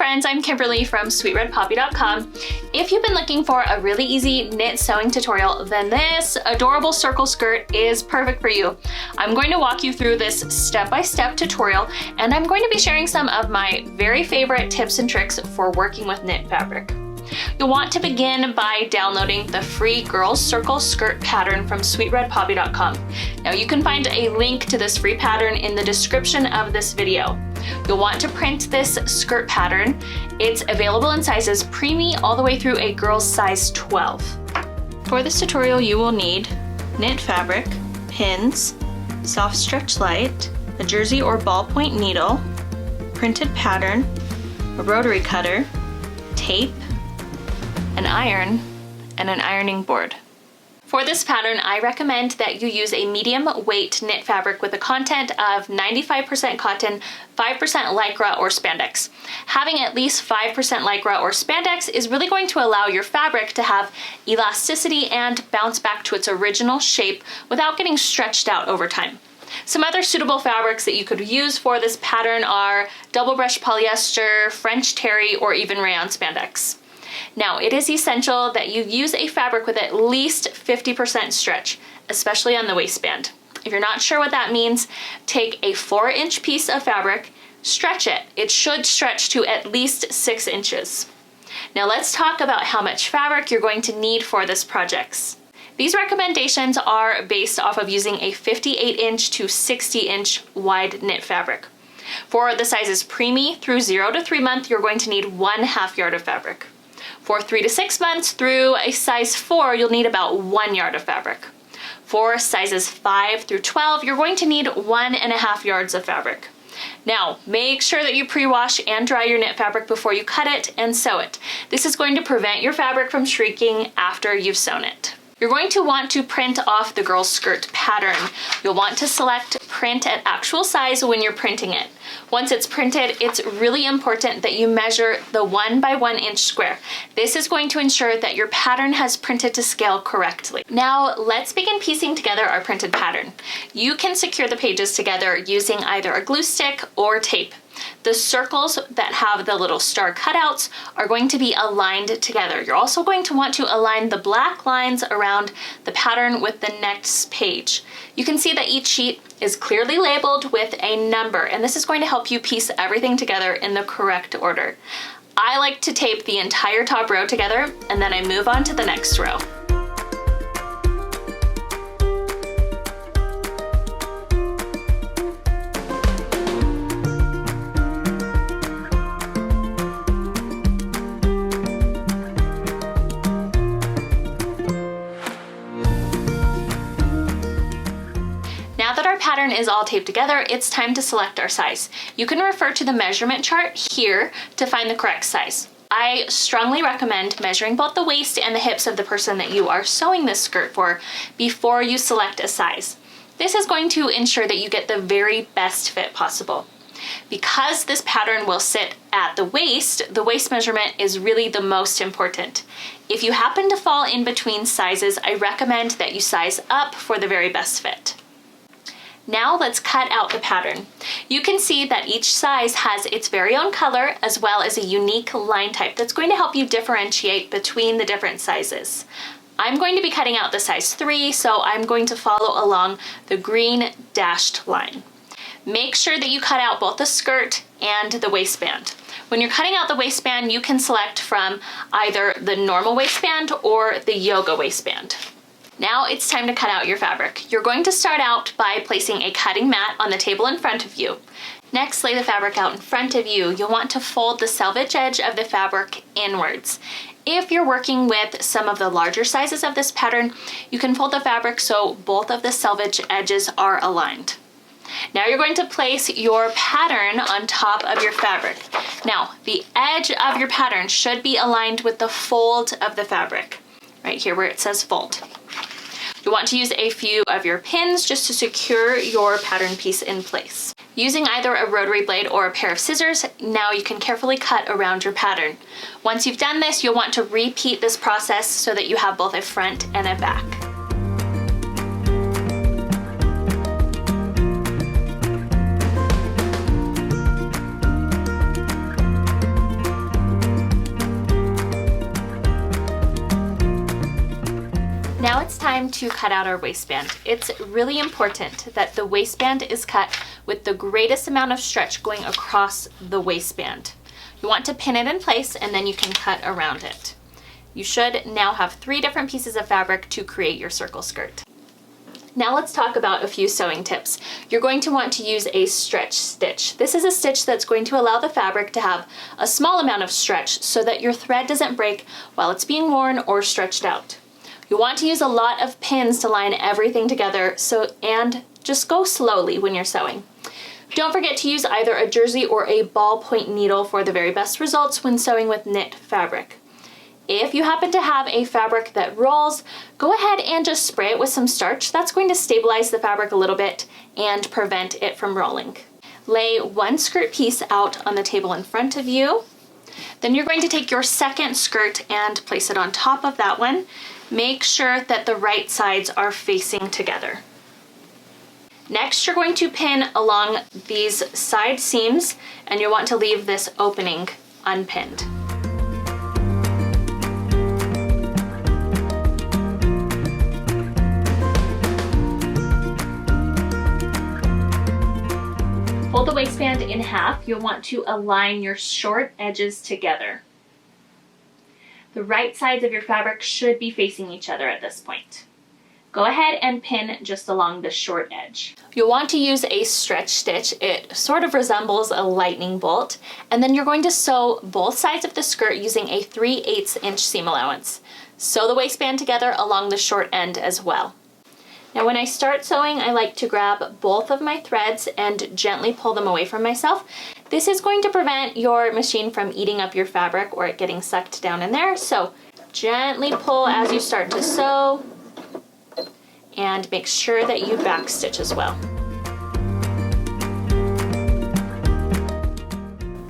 friends, I'm Kimberly from sweetredpoppy.com. If you've been looking for a really easy knit sewing tutorial, then this adorable circle skirt is perfect for you. I'm going to walk you through this step-by-step tutorial, and I'm going to be sharing some of my very favorite tips and tricks for working with knit fabric. You'll want to begin by downloading the free Girls Circle Skirt pattern from sweetredpoppy.com. Now you can find a link to this free pattern in the description of this video. You'll want to print this skirt pattern. It's available in sizes preemie all the way through a girl's size 12. For this tutorial you will need knit fabric, pins, soft stretch light, a jersey or ballpoint needle, printed pattern, a rotary cutter, tape, an iron, and an ironing board. For this pattern, I recommend that you use a medium weight knit fabric with a content of 95% cotton, 5% lycra or spandex. Having at least 5% lycra or spandex is really going to allow your fabric to have elasticity and bounce back to its original shape without getting stretched out over time. Some other suitable fabrics that you could use for this pattern are double brush polyester, French terry, or even rayon spandex. Now, it is essential that you use a fabric with at least 50% stretch, especially on the waistband. If you're not sure what that means, take a 4-inch piece of fabric, stretch it. It should stretch to at least 6 inches. Now let's talk about how much fabric you're going to need for this project. These recommendations are based off of using a 58-inch to 60-inch wide knit fabric. For the sizes preemie through 0 to 3 month, you're going to need 1/2 yard of fabric. For 3 to 6 months through a size 4, you'll need about 1 yard of fabric. For sizes 5 through 12, you're going to need 1.5 yards of fabric. Now, make sure that you pre-wash and dry your knit fabric before you cut it and sew it. This is going to prevent your fabric from shrinking after you've sewn it. You're going to want to print off the girl's skirt pattern. You'll want to select print at actual size when you're printing it. Once it's printed, it's really important that you measure the 1 by 1 inch square. This is going to ensure that your pattern has printed to scale correctly. Now, let's begin piecing together our printed pattern. You can secure the pages together using either a glue stick or tape. The circles that have the little star cutouts are going to be aligned together. You're also going to want to align the black lines around the pattern with the next page. You can see that each sheet is clearly labeled with a number, and this is going to help you piece everything together in the correct order. I like to tape the entire top row together, and then I move on to the next row. Now that our pattern is all taped together, it's time to select our size. You can refer to the measurement chart here to find the correct size. I strongly recommend measuring both the waist and the hips of the person that you are sewing this skirt for before you select a size. This is going to ensure that you get the very best fit possible. Because this pattern will sit at the waist measurement is really the most important. If you happen to fall in between sizes, I recommend that you size up for the very best fit. Now let's cut out the pattern. You can see that each size has its very own color as well as a unique line type that's going to help you differentiate between the different sizes. I'm going to be cutting out the size 3, so I'm going to follow along the green dashed line. Make sure that you cut out both the skirt and the waistband. When you're cutting out the waistband, you can select from either the normal waistband or the yoga waistband. Now it's time to cut out your fabric. You're going to start out by placing a cutting mat on the table in front of you. Next, lay the fabric out in front of you. You'll want to fold the selvage edge of the fabric inwards. If you're working with some of the larger sizes of this pattern, you can fold the fabric so both of the selvage edges are aligned. Now you're going to place your pattern on top of your fabric. Now, the edge of your pattern should be aligned with the fold of the fabric, right here where it says fold. You want to use a few of your pins just to secure your pattern piece in place. Using either a rotary blade or a pair of scissors, now you can carefully cut around your pattern. Once you've done this, you'll want to repeat this process so that you have both a front and a back. Now it's time to cut out our waistband. It's really important that the waistband is cut with the greatest amount of stretch going across the waistband. You want to pin it in place and then you can cut around it. You should now have 3 different pieces of fabric to create your circle skirt. Now let's talk about a few sewing tips. You're going to want to use a stretch stitch. This is a stitch that's going to allow the fabric to have a small amount of stretch so that your thread doesn't break while it's being worn or stretched out. You want to use a lot of pins to line everything together, and just go slowly when you're sewing. Don't forget to use either a jersey or a ballpoint needle for the very best results when sewing with knit fabric. If you happen to have a fabric that rolls, go ahead and just spray it with some starch. That's going to stabilize the fabric a little bit and prevent it from rolling. Lay one skirt piece out on the table in front of you. Then you're going to take your second skirt and place it on top of that one. Make sure that the right sides are facing together. Next, you're going to pin along these side seams and you want to leave this opening unpinned. Fold the waistband in half. You'll want to align your short edges together. The right sides of your fabric should be facing each other at this point. Go ahead and pin just along the short edge. You'll want to use a stretch stitch. It sort of resembles a lightning bolt. And then you're going to sew both sides of the skirt using a 3/8 inch seam allowance. Sew the waistband together along the short end as well. Now when I start sewing, I like to grab both of my threads and gently pull them away from myself. This is going to prevent your machine from eating up your fabric or it getting sucked down in there. So gently pull as you start to sew and make sure that you back stitch as well.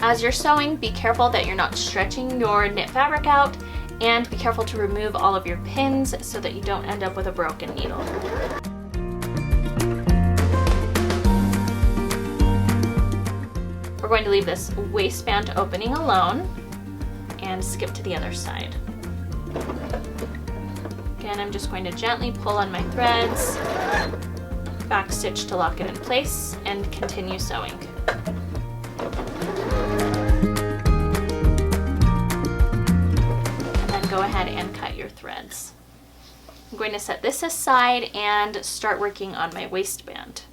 As you're sewing, be careful that you're not stretching your knit fabric out, and be careful to remove all of your pins so that you don't end up with a broken needle. We're going to leave this waistband opening alone and skip to the other side. Again, I'm just going to gently pull on my threads, back stitch to lock it in place, and continue sewing. Go ahead and cut your threads. I'm going to set this aside and start working on my waistband.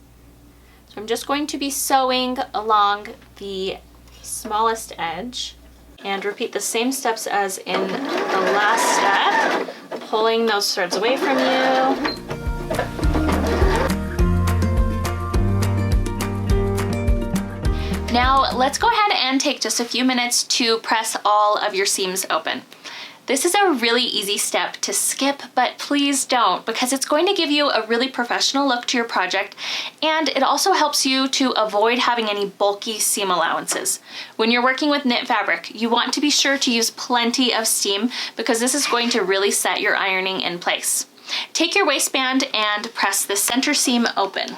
So I'm just going to be sewing along the smallest edge and repeat the same steps as in the last step, pulling those threads away from you. Now let's go ahead and take just a few minutes to press all of your seams open. This is a really easy step to skip, but please don't, because it's going to give you a really professional look to your project, and it also helps you to avoid having any bulky seam allowances. When you're working with knit fabric, you want to be sure to use plenty of steam because this is going to really set your ironing in place. Take your waistband and press the center seam open.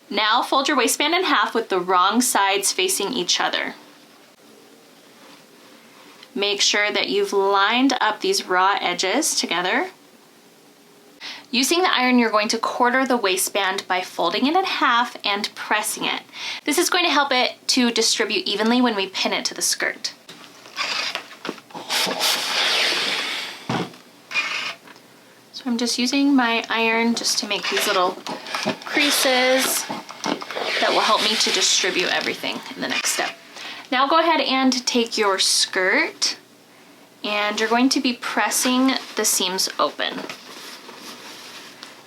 Now fold your waistband in half with the wrong sides facing each other. Make sure that you've lined up these raw edges together. Using the iron, you're going to quarter the waistband by folding it in half and pressing it. This is going to help it to distribute evenly when we pin it to the skirt. So I'm just using my iron just to make these little creases that will help me to distribute everything in the next step. Now go ahead and take your skirt and you're going to be pressing the seams open.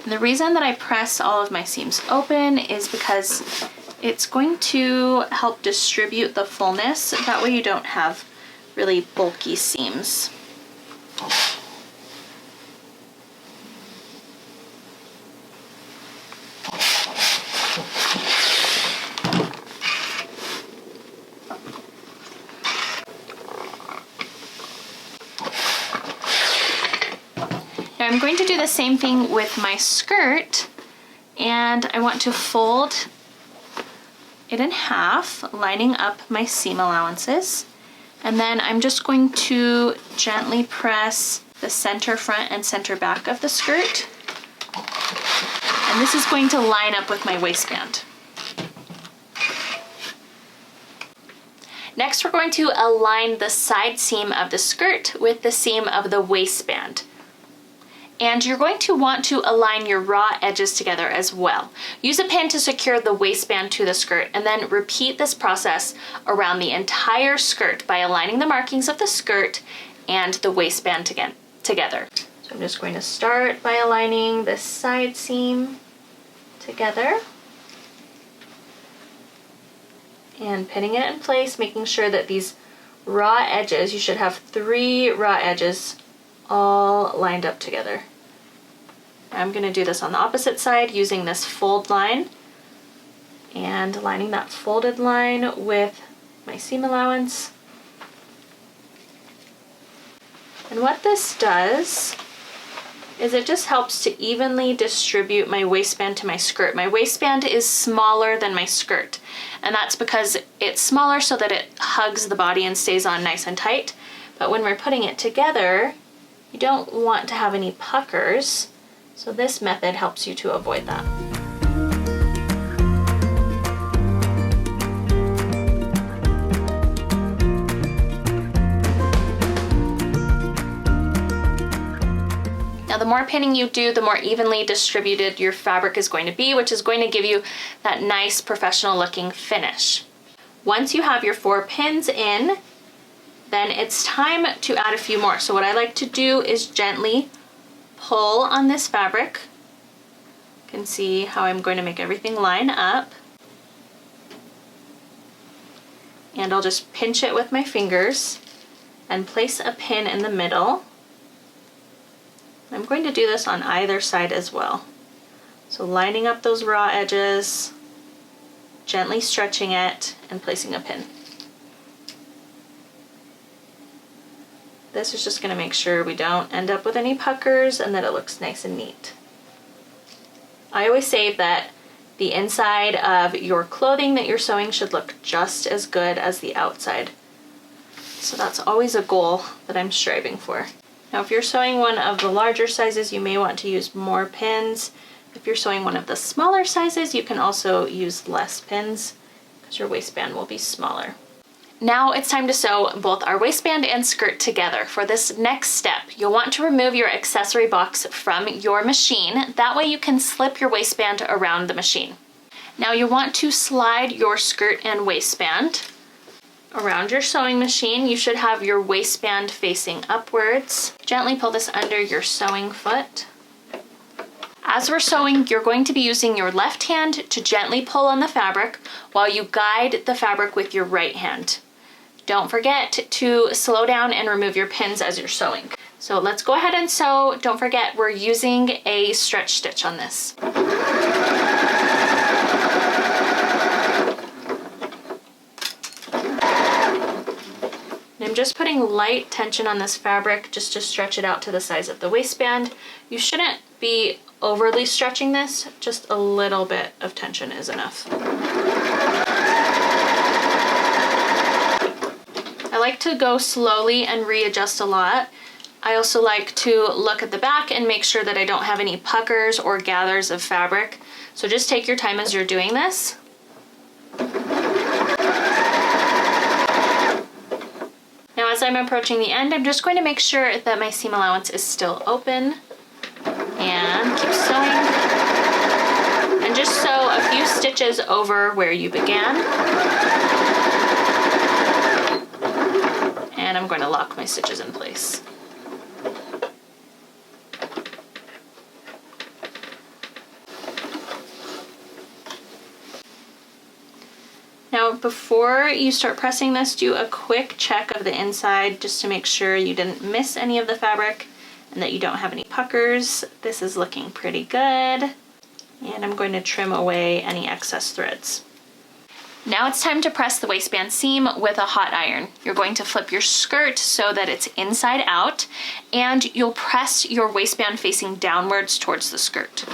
And the reason that I press all of my seams open is because it's going to help distribute the fullness. That way you don't have really bulky seams. I'm going to do the same thing with my skirt, and I want to fold it in half, lining up my seam allowances, and then I'm just going to gently press the center front and center back of the skirt. And this is going to line up with my waistband. Next, we're going to align the side seam of the skirt with the seam of the waistband. And you're going to want to align your raw edges together as well. Use a pin to secure the waistband to the skirt, and then repeat this process around the entire skirt by aligning the markings of the skirt and the waistband together. So I'm just going to start by aligning this side seam together and pinning it in place, making sure that these raw edges, you should have 3 raw edges all lined up together. I'm going to do this on the opposite side using this fold line and lining that folded line with my seam allowance. And what this does is it just helps to evenly distribute my waistband to my skirt. My waistband is smaller than my skirt, and that's because it's smaller so that it hugs the body and stays on nice and tight. But when we're putting it together, you don't want to have any puckers, so this method helps you to avoid that. Now, the more pinning you do, the more evenly distributed your fabric is going to be, which is going to give you that nice professional looking finish. Once you have your 4 pins in, then it's time to add a few more. So what I like to do is gently pull on this fabric. You can see how I'm going to make everything line up. And I'll just pinch it with my fingers and place a pin in the middle. I'm going to do this on either side as well. So lining up those raw edges, gently stretching it, and placing a pin. This is just going to make sure we don't end up with any puckers and that it looks nice and neat. I always say that the inside of your clothing that you're sewing should look just as good as the outside. So that's always a goal that I'm striving for. Now, if you're sewing one of the larger sizes, you may want to use more pins. If you're sewing one of the smaller sizes, you can also use less pins because your waistband will be smaller. Now it's time to sew both our waistband and skirt together. For this next step, you'll want to remove your accessory box from your machine. That way you can slip your waistband around the machine. Now you want to slide your skirt and waistband around your sewing machine. You should have your waistband facing upwards. Gently pull this under your sewing foot. As we're sewing, you're going to be using your left hand to gently pull on the fabric while you guide the fabric with your right hand. Don't forget to slow down and remove your pins as you're sewing. So let's go ahead and sew. Don't forget, we're using a stretch stitch on this. I'm just putting light tension on this fabric just to stretch it out to the size of the waistband. You shouldn't be overly stretching this, just a little bit of tension is enough. I like to go slowly and readjust a lot. I also like to look at the back and make sure that I don't have any puckers or gathers of fabric. So just take your time as you're doing this. Now, as I'm approaching the end, I'm just going to make sure that my seam allowance is still open and keep sewing. And just sew a few stitches over where you began. And I'm going to lock my stitches in place. Now, before you start pressing this, do a quick check of the inside just to make sure you didn't miss any of the fabric and that you don't have any puckers. This is looking pretty good. And I'm going to trim away any excess threads. Now it's time to press the waistband seam with a hot iron. You're going to flip your skirt so that it's inside out, and you'll press your waistband facing downwards towards the skirt.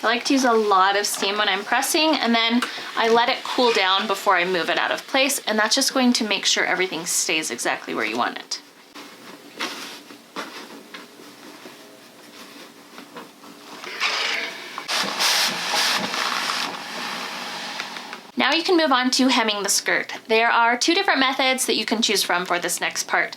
like to use a lot of steam when I'm pressing, and then I let it cool down before I move it out of place, and that's just going to make sure everything stays exactly where you want it. Now you can move on to hemming the skirt. There are 2 different methods that you can choose from for this next part.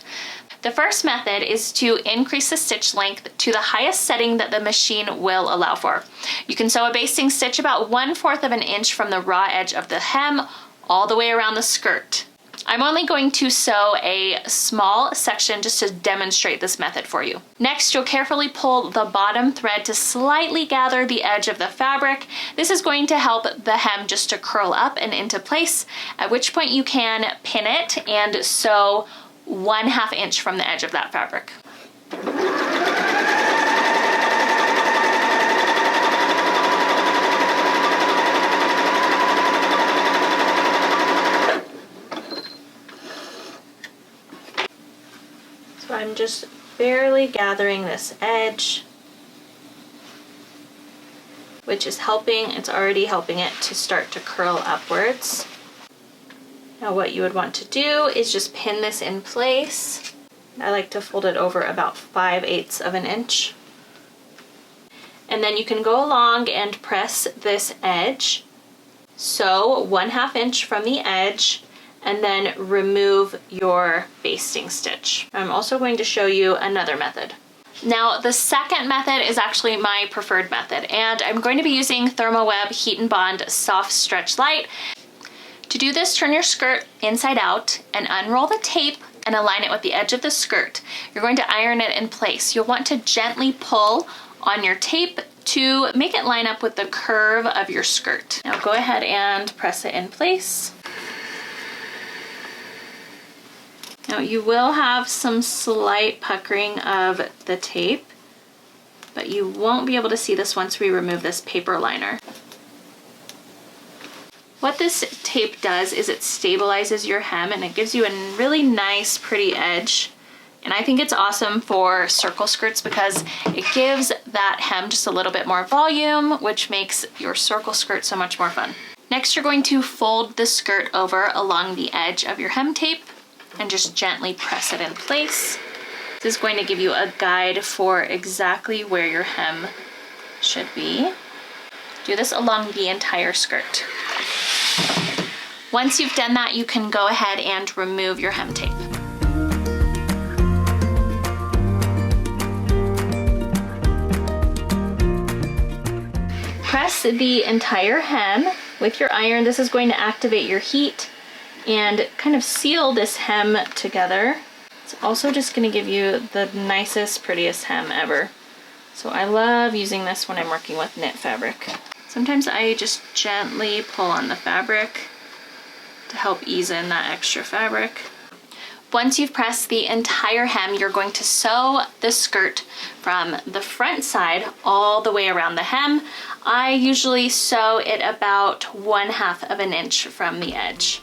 The first method is to increase the stitch length to the highest setting that the machine will allow for. You can sew a basting stitch about 1/4 of an inch from the raw edge of the hem all the way around the skirt. I'm only going to sew a small section just to demonstrate this method for you. Next, you'll carefully pull the bottom thread to slightly gather the edge of the fabric. This is going to help the hem just to curl up and into place, at which point you can pin it and sew 1/2 inch from the edge of that fabric. So I'm just barely gathering this edge, which is helping, it's already helping it to start to curl upwards. Now what you would want to do is just pin this in place. I like to fold it over about 5/8 of an inch. And then you can go along and press this edge. Sew 1/2 inch from the edge and then remove your basting stitch. I'm also going to show you another method. Now the second method is actually my preferred method, and I'm going to be using ThermoWeb Heat and Bond Soft Stretch Light. To do this, turn your skirt inside out and unroll the tape and align it with the edge of the skirt. You're going to iron it in place. You'll want to gently pull on your tape to make it line up with the curve of your skirt. Now go ahead and press it in place. Now you will have some slight puckering of the tape, but you won't be able to see this once we remove this paper liner. What this tape does is it stabilizes your hem and it gives you a really nice, pretty edge. And I think it's awesome for circle skirts because it gives that hem just a little bit more volume, which makes your circle skirt so much more fun. Next, you're going to fold the skirt over along the edge of your hem tape and just gently press it in place. This is going to give you a guide for exactly where your hem should be. Do this along the entire skirt. Once you've done that, you can go ahead and remove your hem tape. Press the entire hem with your iron. This is going to activate your heat and kind of seal this hem together. It's also just going to give you the nicest, prettiest hem ever. So I love using this when I'm working with knit fabric. Sometimes I just gently pull on the fabric to help ease in that extra fabric. Once you've pressed the entire hem, you're going to sew the skirt from the front side all the way around the hem. I usually sew it about 1/2 of an inch from the edge.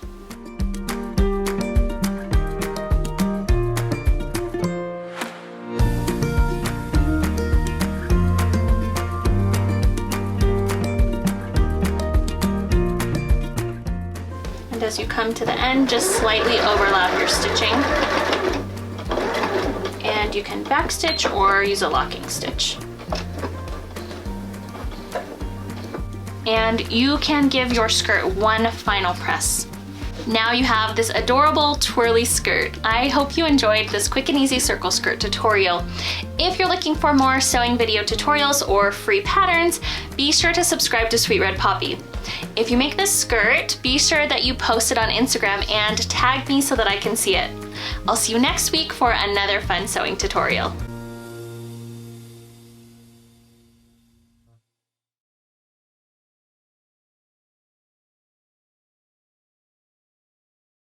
As you come to the end, just slightly overlap your stitching. And you can backstitch or use a locking stitch. And you can give your skirt one final press. Now you have this adorable twirly skirt. I hope you enjoyed this quick and easy circle skirt tutorial. If you're looking for more sewing video tutorials or free patterns, be sure to subscribe to Sweet Red Poppy. If you make this skirt, be sure that you post it on Instagram and tag me so that I can see it. I'll see you next week for another fun sewing tutorial.